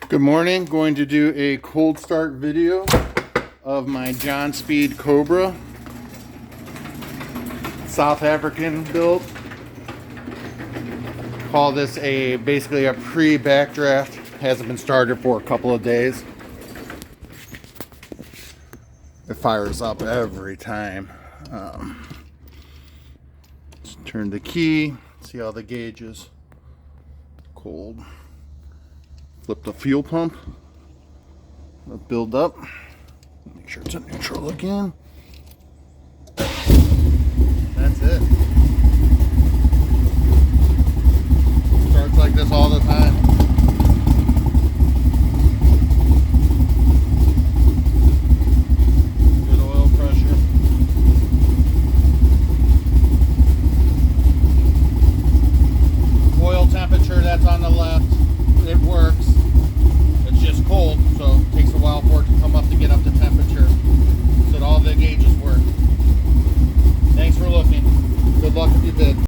Good morning. Going to do a cold start video of my Johnspeed Cobra. South African build. Call this basically a pre-backdraft. Hasn't been started for a couple of days. It fires up every time. Just turn the key. See how the gauge is. Cold. Flip the fuel pump. Let build up. Make sure it's in neutral again. That's it. Starts like this all the time.